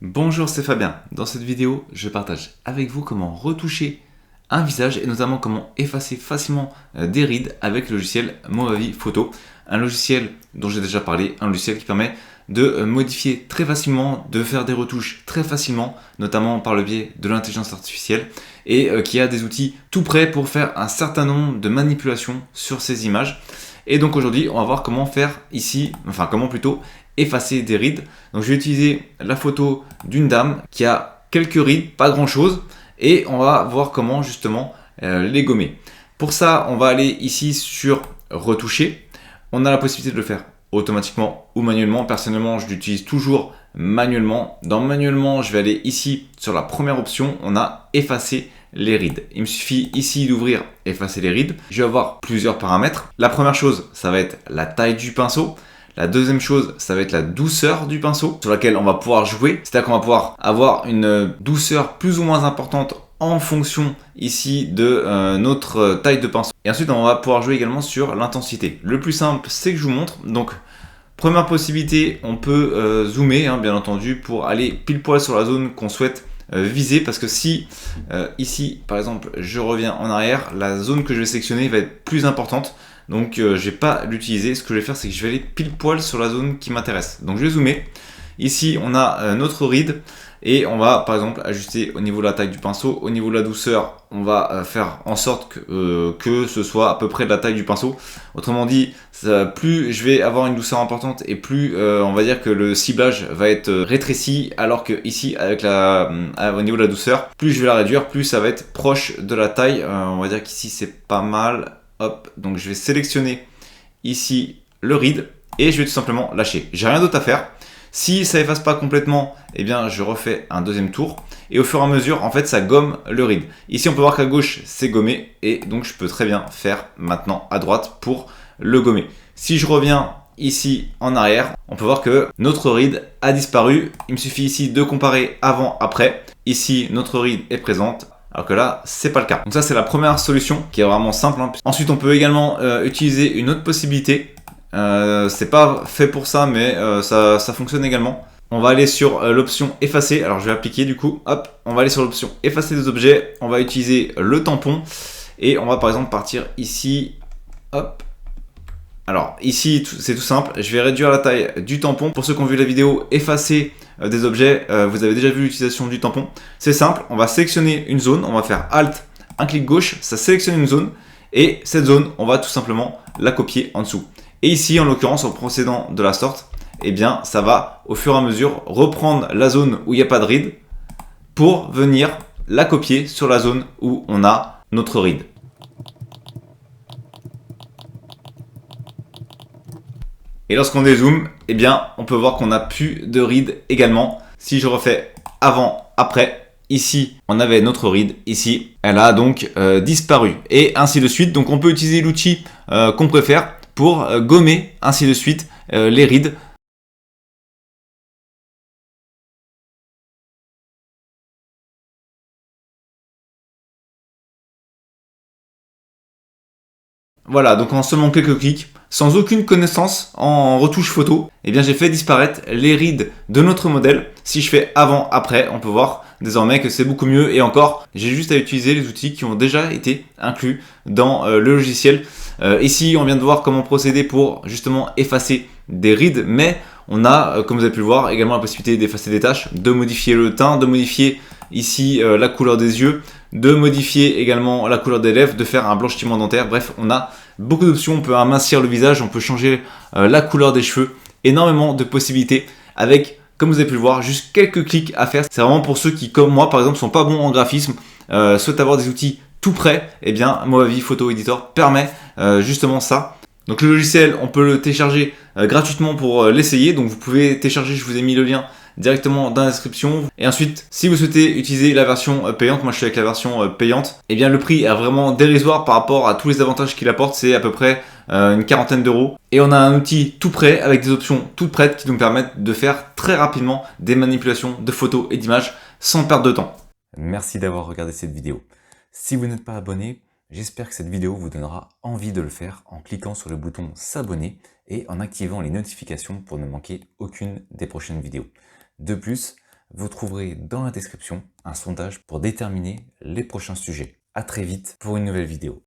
Bonjour, c'est Fabien. Dans cette vidéo, je partage avec vous comment retoucher un visage et notamment comment effacer facilement des rides avec le logiciel Movavi Photo. Un logiciel dont j'ai déjà parlé, un logiciel qui permet de modifier très facilement, de faire des retouches très facilement, notamment par le biais de l'intelligence artificielle et qui a des outils tout prêts pour faire un certain nombre de manipulations sur ces images. Et donc aujourd'hui, on va voir comment faire ici, enfin comment plutôt effacer des rides. Donc je vais utiliser la photo d'une dame qui a quelques rides, pas grand chose, et on va voir comment justement les gommer. Pour ça, on va aller ici sur retoucher. On a la possibilité de le faire automatiquement ou manuellement. Personnellement, je l'utilise toujours manuellement. Dans manuellement, je vais aller ici sur la première option, on a effacer les rides. Il me suffit ici d'ouvrir effacer les rides. Je vais avoir plusieurs paramètres. La première chose, ça va être la taille du pinceau. La deuxième chose, ça va être la douceur du pinceau sur laquelle on va pouvoir jouer. C'est-à-dire qu'on va pouvoir avoir une douceur plus ou moins importante en fonction ici de notre taille de pinceau. Et ensuite, on va pouvoir jouer également sur l'intensité. Le plus simple, c'est que je vous montre. Donc, première possibilité, on peut zoomer, bien entendu, pour aller pile poil sur la zone qu'on souhaite viser. Parce que si ici, par exemple, je reviens en arrière, la zone que je vais sélectionner va être plus importante. Donc je ne vais pas l'utiliser. Ce que je vais faire, c'est que je vais aller pile poil sur la zone qui m'intéresse. Donc je vais zoomer. Ici, on a notre ride. Et on va par exemple ajuster au niveau de la taille du pinceau. Au niveau de la douceur, on va faire en sorte que ce soit à peu près de la taille du pinceau. Autrement dit, plus je vais avoir une douceur importante et plus on va dire que le ciblage va être rétréci. Alors que ici, avec au niveau de la douceur, plus je vais la réduire, plus ça va être proche de la taille. On va dire qu'ici, c'est pas mal. Hop, donc je vais sélectionner ici le ride et je vais tout simplement lâcher. J'ai rien d'autre à faire. Si ça efface pas complètement, eh bien je refais un deuxième tour et au fur et à mesure, en fait, ça gomme le ride. Ici, on peut voir qu'à gauche, c'est gommé et donc je peux très bien faire maintenant à droite pour le gommer. Si je reviens ici en arrière, on peut voir que notre ride a disparu. Il me suffit ici de comparer avant-après. Ici, notre ride est présente. Alors que là, c'est pas le cas. Donc ça, c'est la première solution qui est vraiment simple. Ensuite, on peut également utiliser une autre possibilité. C'est pas fait pour ça, mais ça fonctionne également. On va aller sur l'option effacer. Alors, je vais appliquer du coup. Hop, on va aller sur l'option effacer des objets. On va utiliser le tampon. Et on va par exemple partir ici. Hop. Alors ici, c'est tout simple, je vais réduire la taille du tampon. Pour ceux qui ont vu la vidéo effacer des objets, vous avez déjà vu l'utilisation du tampon. C'est simple, on va sélectionner une zone, on va faire Alt, un clic gauche, ça sélectionne une zone. Et cette zone, on va tout simplement la copier en dessous. Et ici, en l'occurrence, en procédant de la sorte, eh bien, ça va au fur et à mesure reprendre la zone où il n'y a pas de ride pour venir la copier sur la zone où on a notre ride. Et lorsqu'on dézoome, eh bien, on peut voir qu'on n'a plus de ride également. Si je refais avant, après, ici, on avait notre ride. Ici, elle a donc disparu. Et ainsi de suite. Donc, on peut utiliser l'outil qu'on préfère pour gommer ainsi de suite les rides. Voilà, donc en seulement quelques clics, sans aucune connaissance en retouche photo, eh bien j'ai fait disparaître les rides de notre modèle. Si je fais avant, après, on peut voir désormais que c'est beaucoup mieux. Et encore, j'ai juste à utiliser les outils qui ont déjà été inclus dans le logiciel. Ici, on vient de voir comment procéder pour justement effacer des rides, mais on a, comme vous avez pu le voir, également la possibilité d'effacer des taches, de modifier le teint, de modifier ici la couleur des yeux, de modifier également la couleur des lèvres, de faire un blanchiment dentaire. Bref, on a beaucoup d'options. On peut amincir le visage, on peut changer la couleur des cheveux. Énormément de possibilités avec, comme vous avez pu le voir, juste quelques clics à faire. C'est vraiment pour ceux qui, comme moi par exemple, sont pas bons en graphisme, souhaitent avoir des outils tout prêts. Eh bien, Movavi Photo Editor permet justement ça. Donc le logiciel, on peut le télécharger gratuitement pour l'essayer. Donc vous pouvez télécharger, je vous ai mis le lien directement dans la description. Et ensuite, si vous souhaitez utiliser la version payante, moi je suis avec la version payante, et bien le prix est vraiment dérisoire par rapport à tous les avantages qu'il apporte. C'est à peu près une quarantaine d'euros. Et on a un outil tout prêt avec des options toutes prêtes qui nous permettent de faire très rapidement des manipulations de photos et d'images sans perdre de temps. Merci d'avoir regardé cette vidéo. Si vous n'êtes pas abonné, j'espère que cette vidéo vous donnera envie de le faire en cliquant sur le bouton s'abonner et en activant les notifications pour ne manquer aucune des prochaines vidéos. De plus, vous trouverez dans la description un sondage pour déterminer les prochains sujets. À très vite pour une nouvelle vidéo.